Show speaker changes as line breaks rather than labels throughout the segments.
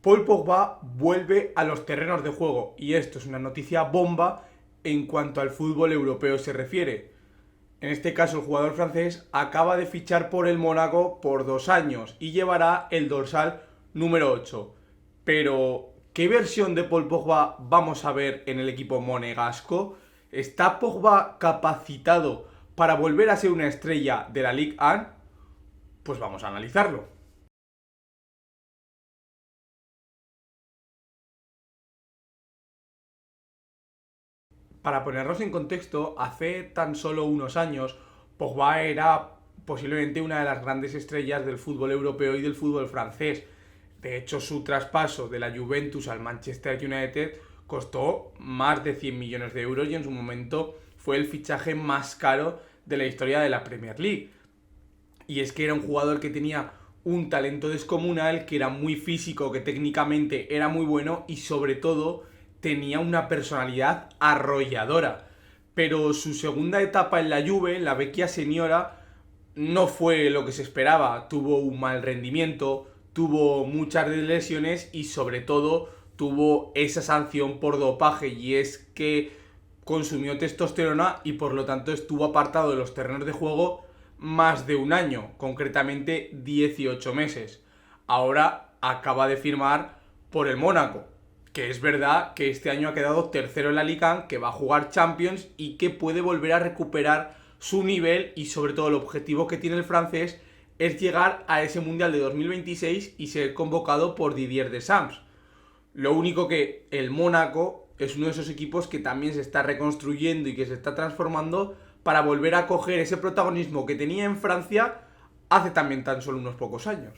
Paul Pogba vuelve a los terrenos de juego y esto es una noticia bomba en cuanto al fútbol europeo se refiere. En este caso el jugador francés acaba de fichar por el Mónaco por 2 años y llevará el dorsal número 8. Pero, ¿qué versión de Paul Pogba vamos a ver en el equipo monegasco? ¿Está Pogba capacitado para volver a ser una estrella de la Ligue 1? Pues vamos a analizarlo. Para ponernos en contexto, hace tan solo unos años, Pogba era posiblemente una de las grandes estrellas del fútbol europeo y del fútbol francés. De hecho, su traspaso de la Juventus al Manchester United costó más de 100 millones de euros y en su momento fue el fichaje más caro de la historia de la Premier League. Y es que era un jugador que tenía un talento descomunal, que era muy físico, que técnicamente era muy bueno y sobre todo tenía una personalidad arrolladora. Pero su segunda etapa en la Juve, en la Vecchia Señora, no fue lo que se esperaba. Tuvo un mal rendimiento, tuvo muchas lesiones y sobre todo tuvo esa sanción por dopaje, y es que consumió testosterona y por lo tanto estuvo apartado de los terrenos de juego más de un año, concretamente 18 meses. Ahora acaba de firmar por el Mónaco, que es verdad que este año ha quedado tercero en la Liga, que va a jugar Champions y que puede volver a recuperar su nivel, y sobre todo el objetivo que tiene el francés es llegar a ese Mundial de 2026 y ser convocado por Didier Deschamps. Lo único que el Mónaco es uno de esos equipos que también se está reconstruyendo y que se está transformando para volver a coger ese protagonismo que tenía en Francia hace también tan solo unos pocos años.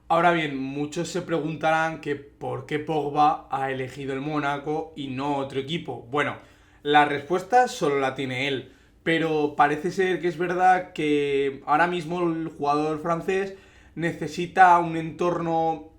Ahora bien, muchos se preguntarán que por qué Pogba ha elegido el Mónaco y no otro equipo. Bueno, la respuesta solo la tiene él, pero parece ser que es verdad que ahora mismo el jugador francés necesita un entorno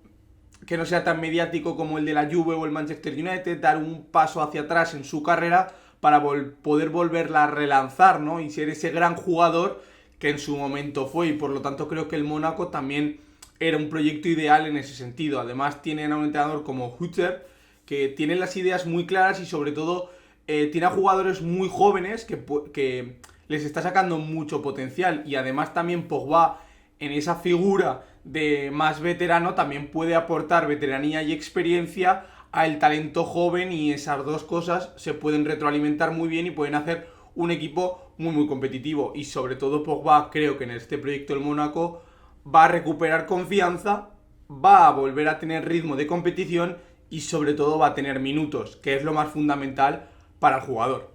que no sea tan mediático como el de la Juve o el Manchester United, dar un paso hacia atrás en su carrera para poder volverla a relanzar, ¿no? Y ser ese gran jugador que en su momento fue, y por lo tanto creo que el Mónaco también era un proyecto ideal en ese sentido. Además tienen a un entrenador como Hutter, que tiene las ideas muy claras y sobre todo tiene a jugadores muy jóvenes que les está sacando mucho potencial, y además también Pogba en esa figura de más veterano también puede aportar veteranía y experiencia al talento joven, y esas dos cosas se pueden retroalimentar muy bien y pueden hacer un equipo muy competitivo. Y sobre todo Pogba, creo que en este proyecto del Mónaco va a recuperar confianza, va a volver a tener ritmo de competición y sobre todo va a tener minutos, que es lo más fundamental para el jugador.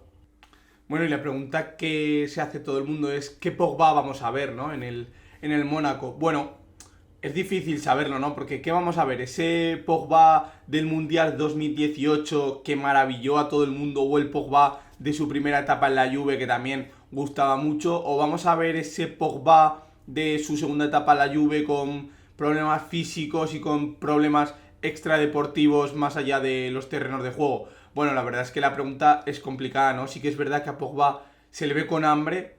Bueno, y la pregunta que se hace todo el mundo es ¿qué Pogba vamos a ver, ¿no? En el Mónaco. Bueno, es difícil saberlo, ¿no? Porque ¿qué vamos a ver? ¿Ese Pogba del Mundial 2018 que maravilló a todo el mundo, o el Pogba de su primera etapa en la Juve que también gustaba mucho? ¿O vamos a ver ese Pogba de su segunda etapa en la Juve con problemas físicos y con problemas extradeportivos más allá de los terrenos de juego? Bueno, la verdad es que la pregunta es complicada, ¿no? Sí que es verdad que a Pogba se le ve con hambre.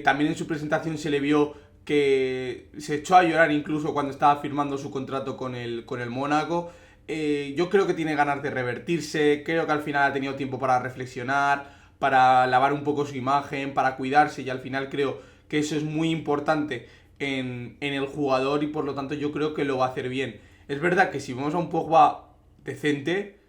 También en su presentación se le vio que se echó a llorar incluso cuando estaba firmando su contrato con el Mónaco. Yo creo que tiene ganas de revertirse, creo que al final ha tenido tiempo para reflexionar, para lavar un poco su imagen, para cuidarse, y al final creo que eso es muy importante en el jugador, y por lo tanto yo creo que lo va a hacer bien. Es verdad que si vemos a un Pogba decente,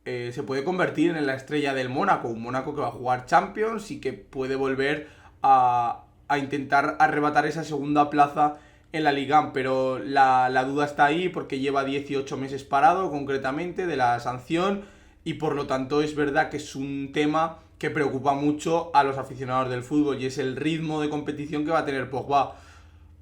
se puede convertir en la estrella del Mónaco, un Mónaco que va a jugar Champions y que puede volver a intentar arrebatar esa segunda plaza en la Liga, pero la duda está ahí porque lleva 18 meses parado concretamente de la sanción, y por lo tanto es verdad que es un tema que preocupa mucho a los aficionados del fútbol, y es el ritmo de competición que va a tener Pogba.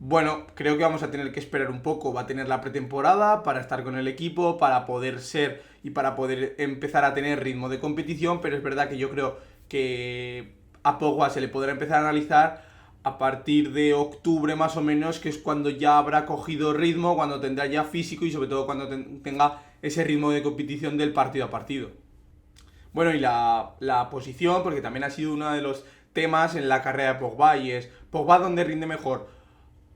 Bueno, creo que vamos a tener que esperar un poco. Va a tener la pretemporada para estar con el equipo, para poder ser y para poder empezar a tener ritmo de competición, pero es verdad que yo creo que a Pogba se le podrá empezar a analizar a partir de octubre más o menos, que es cuando ya habrá cogido ritmo, cuando tendrá ya físico y sobre todo cuando tenga ese ritmo de competición del partido a partido. Bueno, y la posición, porque también ha sido uno de los temas en la carrera de Pogba, y es Pogba dónde rinde mejor,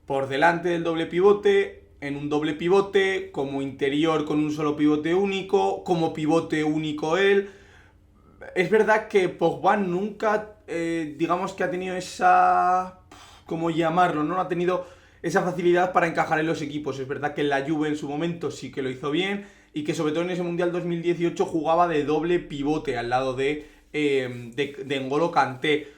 por delante del doble pivote, en un doble pivote, como interior con un solo pivote único, como pivote único él. Es verdad que Pogba nunca, digamos que ha tenido esa... ¿Cómo llamarlo? No ha tenido esa facilidad para encajar en los equipos. Es verdad que en la Juve en su momento sí que lo hizo bien y que sobre todo en ese Mundial 2018 jugaba de doble pivote al lado de N'Golo Kanté.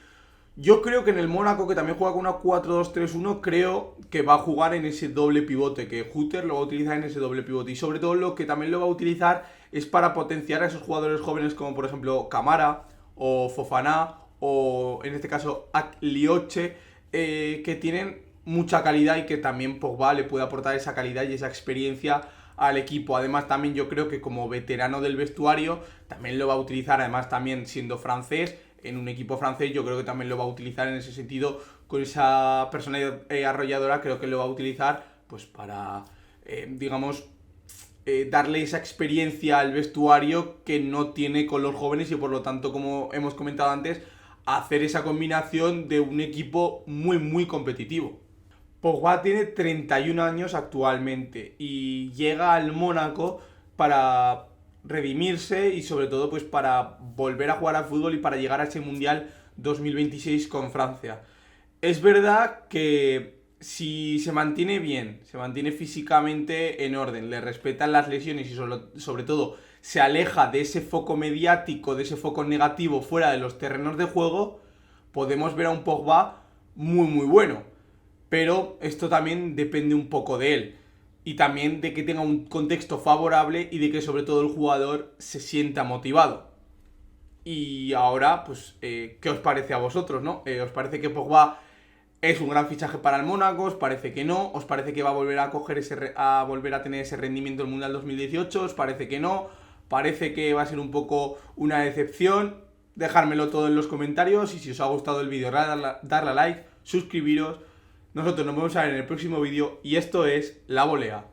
Yo creo que en el Mónaco, que también juega con una 4-2-3-1, creo que va a jugar en ese doble pivote, que Hutter lo va a utilizar en ese doble pivote. Y sobre todo lo que también lo va a utilizar es para potenciar a esos jugadores jóvenes como por ejemplo Camara o Fofana o en este caso Aklioche, que tienen mucha calidad y que también Pogba le puede aportar esa calidad y esa experiencia al equipo. Además también yo creo que como veterano del vestuario también lo va a utilizar, además también siendo francés, en un equipo francés yo creo que también lo va a utilizar en ese sentido, con esa personalidad arrolladora. Creo que lo va a utilizar pues para, digamos, darle esa experiencia al vestuario que no tiene con los jóvenes y por lo tanto, como hemos comentado antes, hacer esa combinación de un equipo muy muy competitivo. Pogba tiene 31 años actualmente y llega al Mónaco para redimirse y sobre todo pues para volver a jugar al fútbol y para llegar a ese Mundial 2026 con Francia. Es verdad que si se mantiene bien, se mantiene físicamente en orden, le respetan las lesiones y sobre todo se aleja de ese foco mediático, de ese foco negativo fuera de los terrenos de juego, podemos ver a un Pogba muy muy bueno. Pero esto también depende un poco de él. Y también de que tenga un contexto favorable y de que sobre todo el jugador se sienta motivado. Y ahora, pues, ¿qué os parece a vosotros, no? ¿Os parece que Pogba es un gran fichaje para el Mónaco? ¿Os parece que no? ¿Os parece que va a volver a coger a volver a tener ese rendimiento en el Mundial 2018? ¿Os parece que no? ¿Parece que va a ser un poco una decepción? Dejármelo todo en los comentarios y si os ha gustado el vídeo, darle a like, suscribiros. Nosotros nos vemos a ver en el próximo vídeo y esto es La Volea.